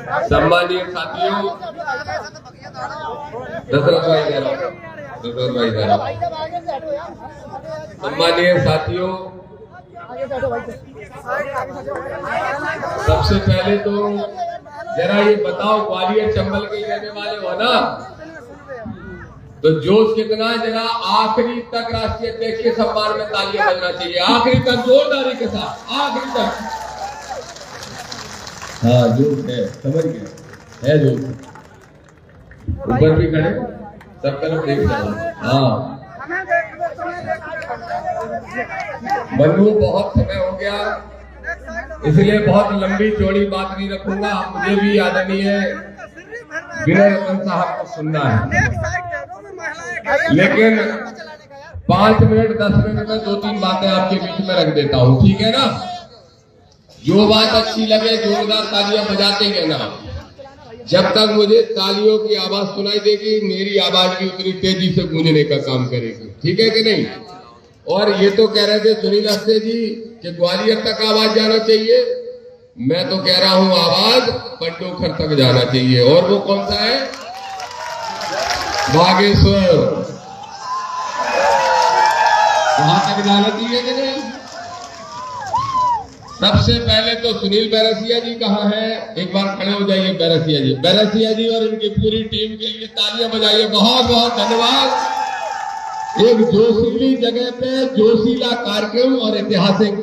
सम्मानीय साथियों, दशरथ भाई जरा सम्मानीय साथियों, सबसे पहले तो जरा ये बताओ, ग्वालियर चंबल के रहने वाले हो ना, तो जोश कितना है? जरा आखिरी तक राष्ट्रीय अध्यक्ष के सम्मान में तालियां बजना चाहिए, आखिरी तक जोरदारी के साथ, आखिरी तक। हाँ जोश है, समझ गए, है जोश। ऊपर भी खड़े, सब तरफ देख रहे। हाँ बंधु, बहुत समय हो गया, इसलिए बहुत लंबी चौड़ी बात नहीं रखूंगा। मुझे भी आदरणीय विनय रतन साहब को सुनना है, लेकिन 5 मिनट 10 मिनट में 2-3 बातें आपके बीच में रख देता हूँ, ठीक है ना? जो बात अच्छी लगे जोरदार तालियां बजाते गए ना। जब तक मुझे तालियों की आवाज सुनाई देगी, मेरी आवाज भी उतनी तेजी से गूंजने का काम करेगी, ठीक है कि नहीं? और ये तो कह रहे थे सुनील अस्ते जी कि ग्वालियर तक आवाज जाना चाहिए, मैं तो कह रहा हूं आवाज पंडोखर तक जाना चाहिए। और वो कौन सा है? बागेश्वर, वहां तक जाना चाहिए कि नहीं? सबसे पहले तो सुनील बैरसिया जी कहाँ है? एक बार खड़े हो जाइए बैरसिया जी। बैरसिया जी और इनकी पूरी टीम के लिए तालियां बजाइए, बहुत बहुत धन्यवाद। एक जोशीली जगह पे जोशीला कार्यक्रम और ऐतिहासिक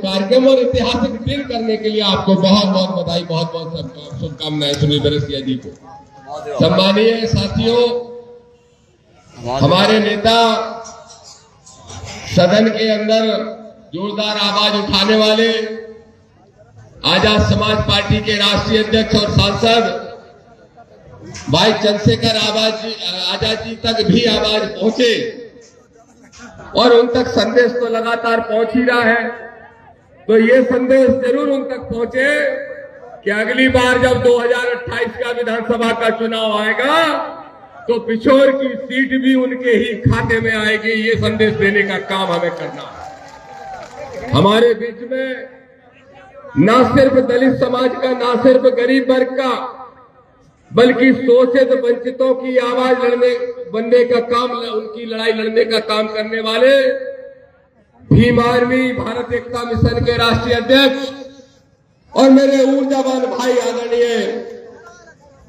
दिन करने के लिए आपको बहुत बहुत बधाई, बहुत बहुत शुभकामनाएं सुनील बैरसिया जी को। सम्मानीय साथियों, हमारे नेता सदन के अंदर जोरदार आवाज उठाने वाले आजाद समाज पार्टी के राष्ट्रीय अध्यक्ष और सांसद भाई चंद्रशेखर आजाद जी तक भी आवाज पहुंचे, और उन तक संदेश तो लगातार पहुंच ही रहा है। तो ये संदेश जरूर उन तक पहुंचे कि अगली बार जब 2028 का विधानसभा का चुनाव आएगा तो पिछोर की सीट भी उनके ही खाते में आएगी। ये संदेश देने का काम हमें करना है। हमारे बीच में ना सिर्फ दलित समाज का, ना सिर्फ गरीब वर्ग का, बल्कि शोषित वंचितों की आवाज बनने का काम, उनकी लड़ाई लड़ने का काम करने वाले भीम आर्मी भारत एकता मिशन के राष्ट्रीय अध्यक्ष और मेरे ऊर्जावान भाई आदरणीय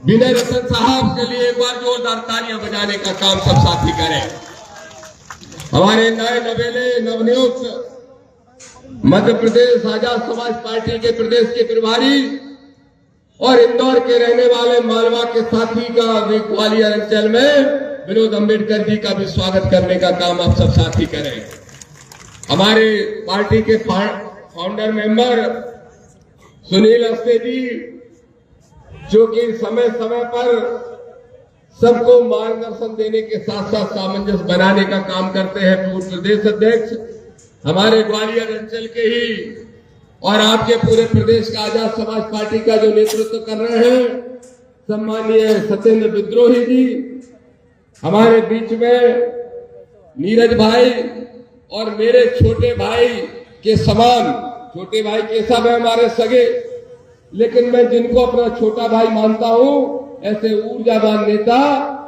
विनय रतन साहब के लिए एक बार जोरदार तालियां बजाने का काम सब साथी करें। हमारे नए नवेले नवनियुक्त मध्य प्रदेश आजाद समाज पार्टी के प्रदेश के प्रभारी और इंदौर के रहने वाले मालवा के साथी का ग्वालियर अंचल में विनोद अम्बेडकर जी का भी स्वागत करने का काम आप सब साथी करें। हमारे पार्टी के फाउंडर मेंबर सुनील अस्ते जी, जो कि समय समय पर सबको मार्गदर्शन देने के साथ साथ सामंजस्य बनाने का काम करते हैं, पूर्व प्रदेश अध्यक्ष हमारे ग्वालियर अंचल के ही और आपके पूरे प्रदेश का आजाद समाज पार्टी का जो नेतृत्व कर रहे हैं सम्मानीय सत्येंद्र विद्रोही जी, हमारे बीच में नीरज भाई और मेरे छोटे भाई के समान, छोटे भाई के सब है हमारे सगे, लेकिन मैं जिनको अपना छोटा भाई मानता हूं, ऐसे ऊर्जावान नेता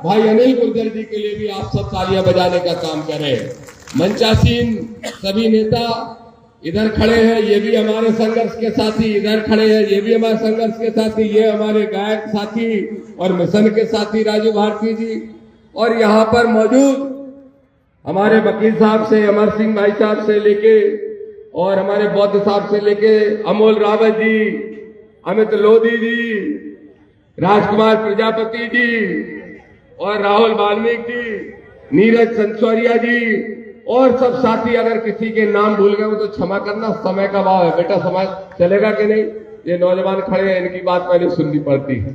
भाई अनिल गुर्जर जी के लिए भी आप सब तालियां बजाने का काम करें। मंचासीन सभी नेता इधर खड़े हैं, ये भी हमारे संघर्ष के साथी, इधर खड़े हैं, ये भी हमारे संघर्ष के साथी, ये हमारे गायक साथी और मिशन के साथी राजू भारती जी, और यहाँ पर मौजूद हमारे वकील साहब से, अमर सिंह भाई साहब से लेके और हमारे बौद्ध साहब से लेके अमोल रावत जी, अमित लोधी जी, राजकुमार प्रजापति जी और राहुल वाल्मीकि जी, नीरज संसौरिया जी और सब साथी। अगर किसी के नाम भूल गए तो क्षमा करना, समय का भाव है बेटा, समय चलेगा कि नहीं? ये नौजवान खड़े हैं, इनकी बात मैंने सुननी पड़ती है।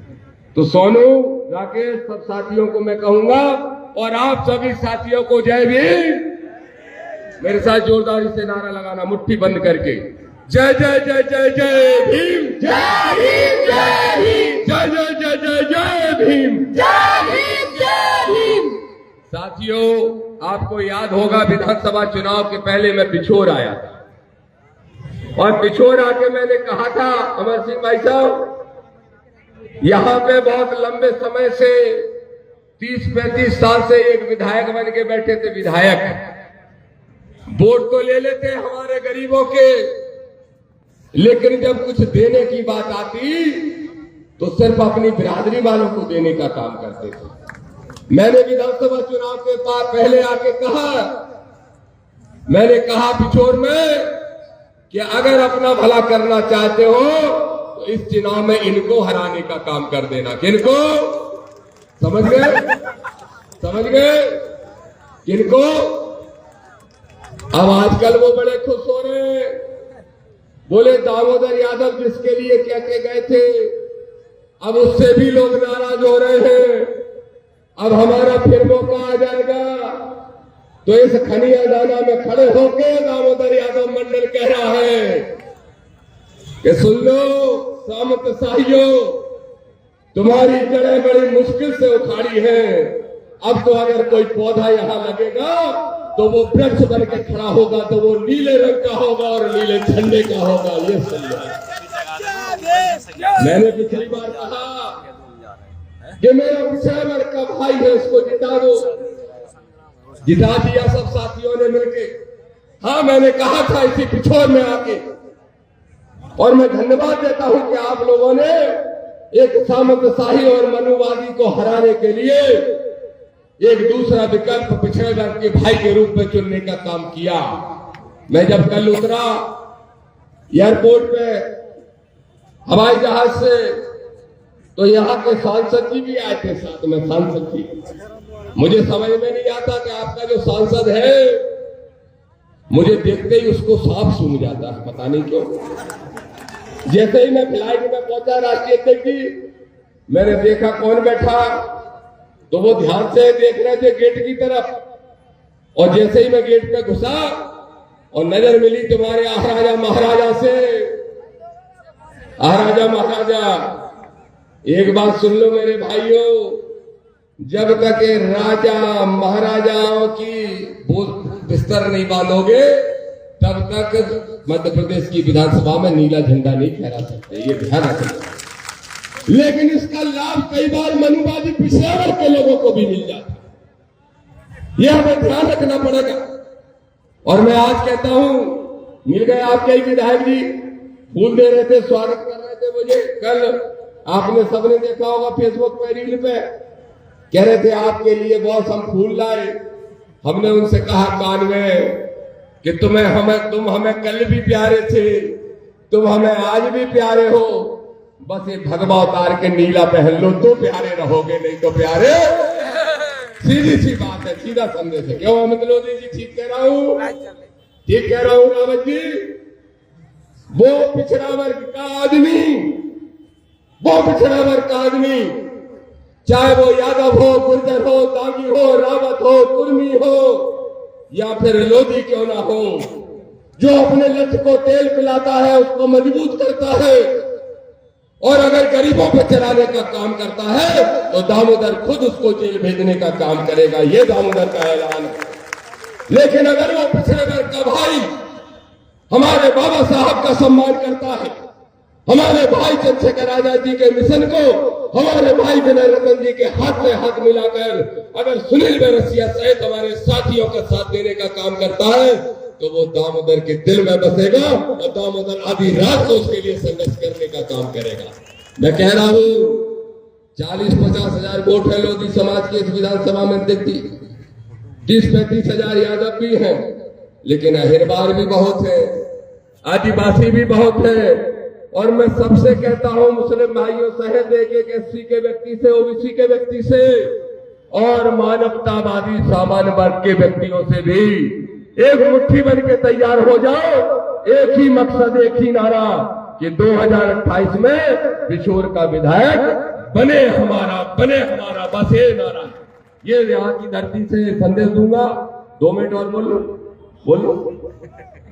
तो सोनू, राकेश, सब साथियों को मैं कहूंगा और आप सभी साथियों को जय भीम। मेरे साथ जोरदारी से नारा लगाना मुट्ठी बंद करके, जय जय जय जय जय भीम, जय भीम, जय भीम, जय जय जय जय जय भीम, जय भीम, जय भीम। साथियों, आपको याद होगा विधानसभा चुनाव के पहले मैं पिछोर आया था और पिछोर आके मैंने कहा था अमर सिंह भाई साहब यहाँ पे बहुत लंबे समय से 30-35 साल से एक विधायक बन के बैठे थे। विधायक वोट तो ले लेते हमारे गरीबों के, लेकिन जब कुछ देने की बात आती तो सिर्फ अपनी बिरादरी वालों को देने का काम करते थे। मैंने विधानसभा चुनाव के बाद पहले आके कहा, मैंने कहा पिछोर में कि अगर अपना भला करना चाहते हो तो इस चुनाव में इनको हराने का काम कर देना। किनको? समझ गए? समझ गए? किनको? अब आजकल वो बड़े खुश हो रहे हैं, बोले दामोदर यादव जिसके लिए कह के गए थे अब उससे भी लोग नाराज हो रहे हैं। अब हमारा फिर मौका आ जाएगा। तो इस खनिया दाना में खड़े होकर दामोदर यादव मंडल कह रहा है कि सुन लो सामंत शाहियों, तुम्हारी जड़ें बड़ी मुश्किल से उखाड़ी हैं। अब तो अगर कोई पौधा यहां लगेगा तो वो वृक्ष बन के खड़ा होगा, तो वो नीले रंग का होगा और नीले झंडे का होगा। ये सही है। मैंने पिछली बार कहा कि मेरा पिछड़ा वर्ग का भाई है, उसको जिता दो। जिता दिया सब साथियों ने मिलके। हाँ, मैंने कहा था इसी पिछोर में आके, और मैं धन्यवाद देता हूं कि आप लोगों ने एक सामंतशाही और मनुवादी को हराने के लिए एक दूसरा विकल्प पिछड़े वर्ग के भाई के रूप में चुनने का काम किया। मैं जब कल उतरा एयरपोर्ट पे हवाई जहाज से, तो यहाँ के सांसद जी भी आए थे साथ में। सांसद जी, मुझे समझ में नहीं आता कि आपका जो सांसद है, मुझे देखते ही उसको सांप सूंघ जाता है, पता नहीं क्यों। जैसे ही मैं फ्लाइट में पहुंचा राष्ट्रीय अध्यक्ष जी, मैंने देखा कौन बैठा, तो वो ध्यान से देख रहे थे गेट की तरफ, और जैसे ही मैं गेट पे घुसा और नजर मिली तुम्हारे महाराजा महाराजा से। महाराजा महाराजा, एक बात सुन लो मेरे भाइयों, जब तक राजा महाराजाओं की बिस्तर नहीं बांधोगे तब तक मध्य प्रदेश की विधानसभा में नीला झंडा नहीं फहरा सकते, ये ध्यान रखना। लेकिन इसका लाभ कई बार मनुवादी पिछड़े वर्ग के लोगों को भी मिल जाता है, यह हमें ध्यान रखना पड़ेगा। और मैं आज कहता हूं, मिल गए आपके ही विधायक जी, फूल दे रहे थे, स्वागत कर रहे थे मुझे। कल आपने सबने देखा होगा फेसबुक पे, रील पे, कह रहे थे आपके लिए बॉस हम फूल लाए। हमने उनसे कहा कान में कि तुम हमें कल भी प्यारे थे, तुम हमें आज भी प्यारे हो, बस ये भगवा उतार के नीला पहन लो तो प्यारे रहोगे, नहीं तो प्यारे। सीधी सी बात है, सीधा संदेश है। क्यों अमित लोधी जी ठीक कह रहा हूं? ठीक कह रहा हूं रावत जी? वो पिछड़ा वर्ग का आदमी, वो पिछड़ा वर्ग का आदमी, चाहे वो यादव हो, गुर्जर हो, दागी हो, रावत हो, कुर्मी हो या फिर लोधी क्यों ना हो, जो अपने लक्ष्य को तेल पिलाता है, उसको मजबूत करता है, और अगर गरीबों पर चलाने का काम करता है तो दामोदर खुद उसको जेल भेजने का काम करेगा। ये दामोदर का ऐलान है। लेकिन अगर वो पिछड़े वर्ग का भाई हमारे बाबा साहब का सम्मान करता है, हमारे भाई चंद्रशेखर आजाद जी के मिशन को हमारे भाई विनय रतन जी के हाथ से हाथ मिलाकर अगर सुनील बैरसिया सहित हमारे साथियों का साथ देने का काम करता है, तो वो दामोदर के दिल में बसेगा और दामोदर आधी रात को उसके लिए संघर्ष करने का काम करेगा। मैं कह रहा हूं 40-50 हजार वोट है लोधी समाज के इस विधानसभा में, देखती 30-35 हजार यादव भी हैं, लेकिन अहिरबार भी बहुत है, आदिवासी भी बहुत है। और मैं सबसे कहता हूं, मुस्लिम भाइयों सहित एक एससी के व्यक्ति से, ओबीसी के व्यक्ति से और मानवतावादी सामान्य वर्ग के व्यक्तियों से भी एक मुट्ठी बन के तैयार हो जाओ। एक ही मकसद, एक ही नारा कि 2028 में पिछोर का विधायक बने हमारा, बने हमारा, बस ये नारा है। ये यहाँ की धरती से संदेश दूंगा। 2 मिनट और बोलो,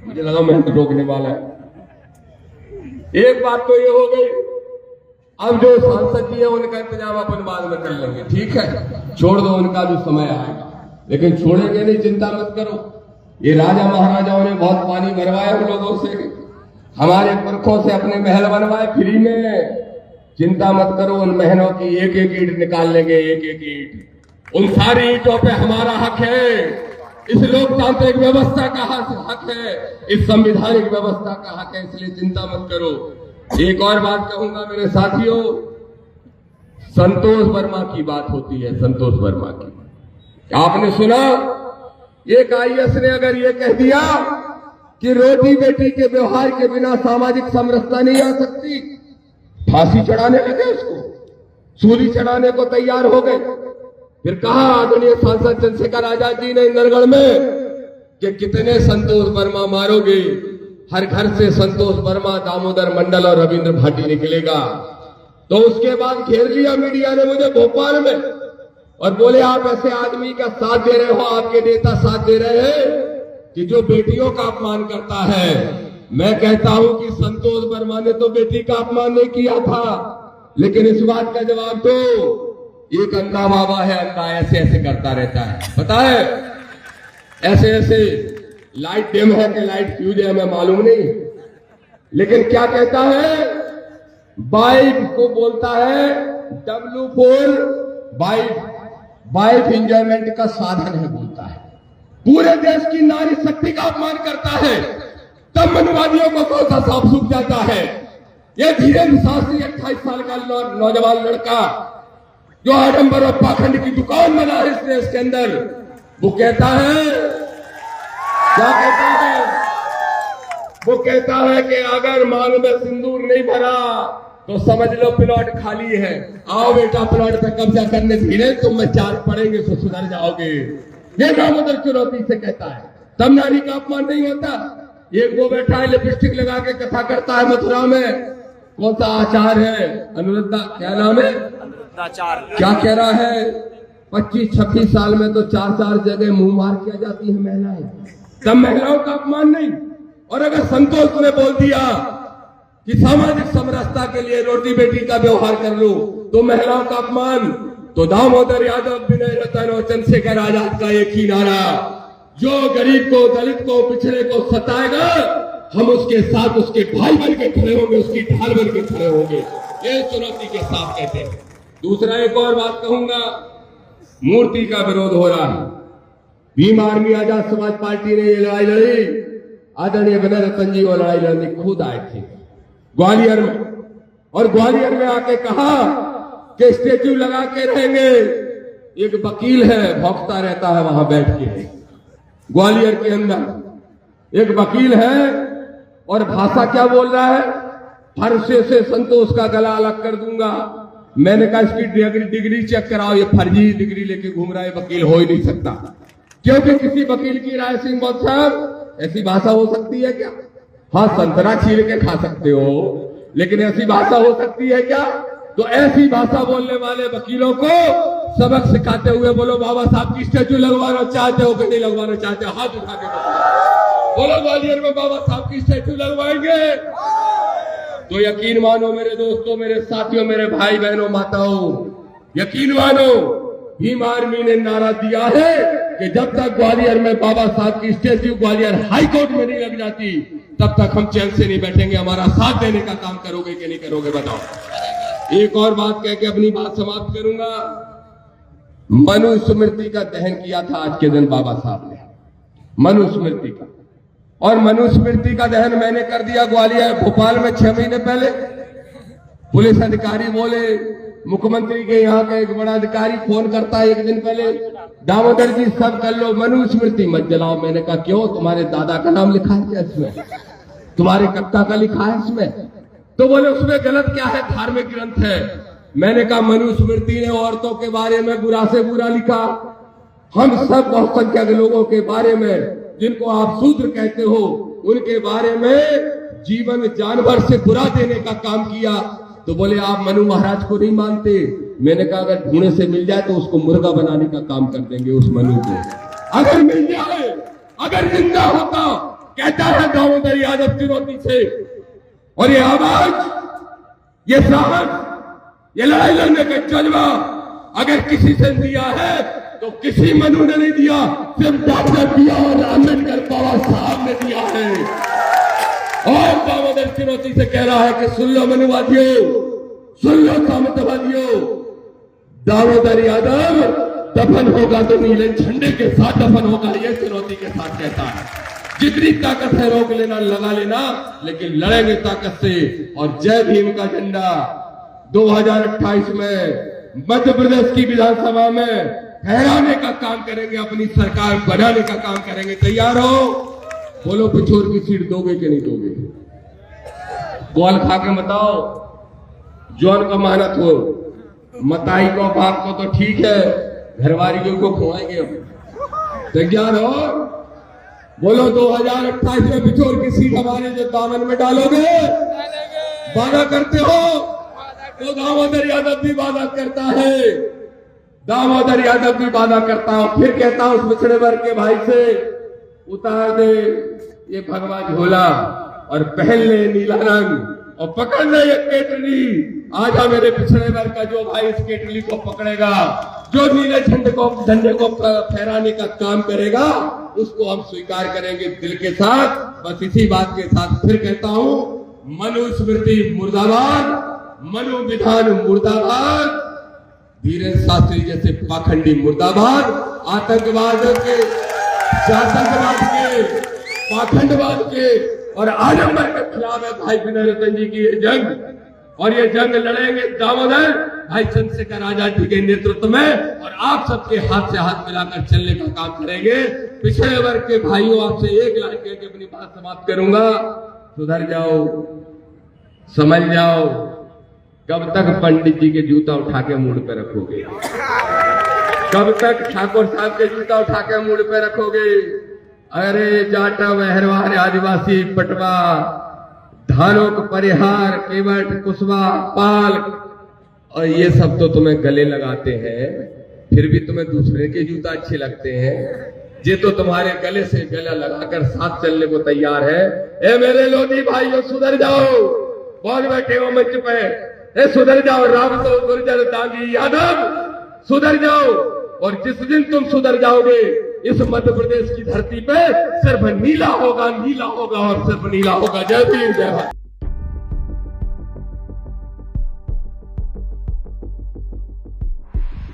मुझे लगा मैं तो रोकने वाला है। एक बात तो ये हो गई, अब जो सांसद जी है उनका इंतजाम अपन बाद में कर लेंगे, ठीक है, छोड़ दो, उनका भी समय आएगा, लेकिन छोड़ेंगे नहीं, चिंता मत करो। ये राजा महाराजाओं ने बहुत पानी भरवाया हम लोगों से, हमारे पुरखों से अपने महल बनवाए फ्री में, चिंता मत करो, उन बहनों की एक एक ईंट निकाल लेंगे, एक एक ईंट। उन सारी ईंटों पे हमारा हक है, इस लोकतांत्रिक व्यवस्था का हक है, इस संवैधानिक व्यवस्था का हक है, इसलिए चिंता मत करो। एक और बात कहूंगा मेरे साथियों, संतोष वर्मा की बात होती है, संतोष वर्मा की। आपने सुना एक आईएएस ने अगर ये कह दिया कि रोटी बेटी के व्यवहार के बिना सामाजिक समरसता नहीं आ सकती, फांसी चढ़ाने लगे, उसको सूली चढ़ाने को तैयार हो गए। फिर कहा आदरणीय सांसद चंद्रशेखर आजाद जी ने इंदरगढ़ में कि कितने संतोष वर्मा मारोगे, हर घर से संतोष वर्मा, दामोदर मंडल और रविंद्र भाटी निकलेगा। तो उसके बाद घेर लिया मीडिया ने मुझे भोपाल में और बोले आप ऐसे आदमी का साथ दे रहे हो, आपके नेता साथ दे रहे हैं कि जो बेटियों का अपमान करता है। मैं कहता हूं कि संतोष वर्मा ने तो बेटी का अपमान नहीं किया था, लेकिन इस बात का जवाब दो, एक अंधा बाबा है, अंधा ऐसे ऐसे करता रहता है, पता है, ऐसे ऐसे लाइट डिम है कि लाइट फ्यूज है हमें मालूम नहीं, लेकिन क्या कहता है, बाइक को बोलता है W4 वाइफ एंजॉयमेंट का साधन है बोलता है, पूरे देश की नारी शक्ति का अपमान करता है, तब मनुवादियों को कौन सा सांप सूख जाता है। ये धीरेन्द्र शास्त्री 28 साल का नौजवान लड़का जो आडंबर और पाखंड की दुकान बना है इस देश के अंदर, वो कहता है, क्या कहता है, वो कहता है कि अगर मांग में सिंदूर नहीं भरा तो समझ लो प्लॉट खाली है, आओ बेटा प्लॉट पे कब्जा करने, धीरे तुम में चार्ज पड़ेंगे तो सुधर जाओगे। ये दामोदर चुनौती से कहता है, तब नारी का अपमान नहीं होता। एक वो बैठा है लिपस्टिक लगा के कथा करता है मथुरा में, कौन सा आचार है, अनुरुद्धा, क्या नाम है, क्या कह रहा है, 25-26 साल में तो 4 जगह मुंह मार किया जाती है महिलाएं, तब महिलाओं का अपमान नहीं। और अगर संतोष ने बोल दिया कि सामाजिक समरसता के लिए रोटी बेटी का व्यवहार कर लो तो महिलाओं का अपमान, तो दामोदर यादव, विनय रतन और चंद्रशेखर आजाद का एक ही नारा, जो गरीब को, दलित को, पिछड़े को सताएगा, हम उसके साथ उसके भाई बन के खड़े होंगे, उसकी ढाल बन के खड़े होंगे। ये चुनौती के साथ कहते हैं। दूसरा एक और बात कहूंगा, मूर्ति का विरोध हो रहा है। भीम आर्मी आजाद समाज पार्टी ने ये लड़ाई लड़ी, आदरणीय विनय रतन जी वो लड़ाई लड़ने खुद आए थे ग्वालियर में, और ग्वालियर में आके कहा कि स्टेच्यू लगा के रहेंगे। एक वकील है, भौंकता रहता है वहां बैठ के, ग्वालियर के अंदर एक वकील है, और भाषा क्या बोल रहा है, फरसे से संतोष का गला अलग कर दूंगा। मैंने कहा इसकी डिग्री चेक कराओ, ये फर्जी डिग्री लेके घूम रहा है, वकील हो ही नहीं सकता। क्योंकि किसी वकील की राय सिंह बहुत साहब, ऐसी भाषा हो सकती है क्या? हाँ, संतरा छील के खा सकते हो, लेकिन ऐसी भाषा हो सकती है क्या? तो ऐसी भाषा बोलने वाले वकीलों को सबक सिखाते हुए बोलो, बाबा साहब की स्टैचू लगवाना चाहते हो कि नहीं लगवाना चाहते? हाथ उठा के बोलो, ग्वालियर में बाबा साहब की स्टैचू लगवाएंगे। तो यकीन मानो मेरे दोस्तों, मेरे साथियों, मेरे भाई बहनों, माताओं, यकीन मानो, भीम आर्मी ने नारा दिया है कि जब तक ग्वालियर में बाबा साहब की स्टैच्यू ग्वालियर हाई कोर्ट में नहीं लग जाती, तब तक हम चैन से नहीं बैठेंगे। हमारा साथ देने का काम करोगे कि नहीं करोगे बताओ। एक और बात कह के अपनी बात समाप्त करूंगा। मनुस्मृति का दहन किया था आज के दिन बाबा साहब ने, मनुस्मृति का, और मनुस्मृति का दहन मैंने कर दिया ग्वालियर, भोपाल में 6 महीने पहले। पुलिस अधिकारी बोले, मुख्यमंत्री के यहाँ का एक बड़ा अधिकारी फोन करता है 1 दिन पहले, दामोदर जी सब कर लो, मनुस्मृति मत जलाओ। मैंने कहा क्यों, तुम्हारे दादा का नाम लिखा है क्या इसमें, तुम्हारे कक्का का लिखा है इसमें? तो बोले उसमें गलत क्या है, धार्मिक ग्रंथ है। मैंने कहा मनुस्मृति ने औरतों के बारे में बुरा से बुरा लिखा, हम सब बहुसंख्यक लोगों के बारे में, जिनको आप शूद्र कहते हो, उनके बारे में जीवन जानवर से बुरा देने का काम किया। तो बोले आप मनु महाराज को नहीं मानते। मैंने कहा अगर ढूंढे से मिल जाए तो उसको मुर्गा बनाने का काम कर देंगे उस मनु को, अगर मिल जाए, अगर जिंदा होता। कहता है दामोदर यादव चुनौती से, और ये आवाज, ये साहस, ये लड़ाई लड़ने का जज्बा अगर किसी से दिया है तो किसी मनु ने नहीं दिया, सिर्फ डॉक्टर B.R. अम्बेडकर बाबा साहब ने दिया है। और दामोदर चुनौती से कह रहा है कि सुन लो मनुवादियों, सुन लो सामंतवादियों, दामोदर यादव दफन होगा तो नीले झंडे के साथ दफन होगा, ये चुनौती के साथ कहता है। जितनी ताकत है रोक लेना, लगा लेना, लेकिन लड़ेंगे ताकत से। और जय भीम का झंडा 2028 में मध्य प्रदेश की विधानसभा में फहराने का काम करेंगे, अपनी सरकार बनाने का काम करेंगे। तैयार हो? बोलो, पिछोर की सीट दोगे कि नहीं दोगे? कॉल खा के बताओ, जौन का मेहनत हो, मताई को बाप को तो ठीक है, घरवालियों को खुआएंगे हम। तैयार हो? बोलो, 2028 में बिछोर की सीट हमारे जो दामन में डालोगे, वादा करते हो? तो दामोदर यादव भी वादा करता है, दामोदर यादव भी वादा करता हूं। फिर कहता हूं उस पिछड़े वर्ग के भाई से, उतार दे ये भगवा झोला और पहन ले नीला रंग और पकड़ ले ये केटली। आजा मेरे पिछड़े वर्ग का जो भाई इस केटली को पकड़ेगा, जो नीले झंडे को फहराने का काम करेगा, उसको हम स्वीकार करेंगे दिल के साथ। बस इसी बात के साथ फिर कहता हूं, मनुस्मृति मुर्दाबाद, मनु विधान मुर्दाबाद, धीरेन्द्र शास्त्री जैसे पाखंडी मुर्दाबाद, आतंकवाद के, पाखंडवाद के और आडंबर के खिलाफ है भाई विनय रतन जी की ये जंग। और ये जंग लड़ेंगे दामोदर भाई चंद्रशेखर आजाद जी के नेतृत्व में, और आप सबके हाथ से हाथ मिलाकर चलने का काम करेंगे। पिछड़े वर्ग के भाइयों, आपसे एक लाइन कह के अपनी बात समाप्त करूंगा, सुधर जाओ, समझ जाओ। कब तक पंडित जी के जूता उठा के मुड़ पे रखोगे? कब तक ठाकुर साहब के जूता उठा के मुड़ पे रखोगे? अरे जाटा वहरवार आदिवासी पटवा, धानोक परिहार, केवट, कुशवा, पाल, और ये सब तो तुम्हें गले लगाते हैं, फिर भी तुम्हें दूसरे के जूता अच्छे लगते हैं। ये तो तुम्हारे गले से गला लगाकर साथ चलने को तैयार है। ए मेरे लोधी भाइयों, सुधर जाओ। बहुत बैठे हो मंच पे, ए सुधर जाओ। राम तो गुर्जर दागी यादव, सुधर जाओ। और जिस दिन तुम सुधर जाओगे, इस मध्य प्रदेश की धरती पे सिर्फ नीला होगा, नीला होगा और सिर्फ नीला होगा। जय भीम, जय भारत।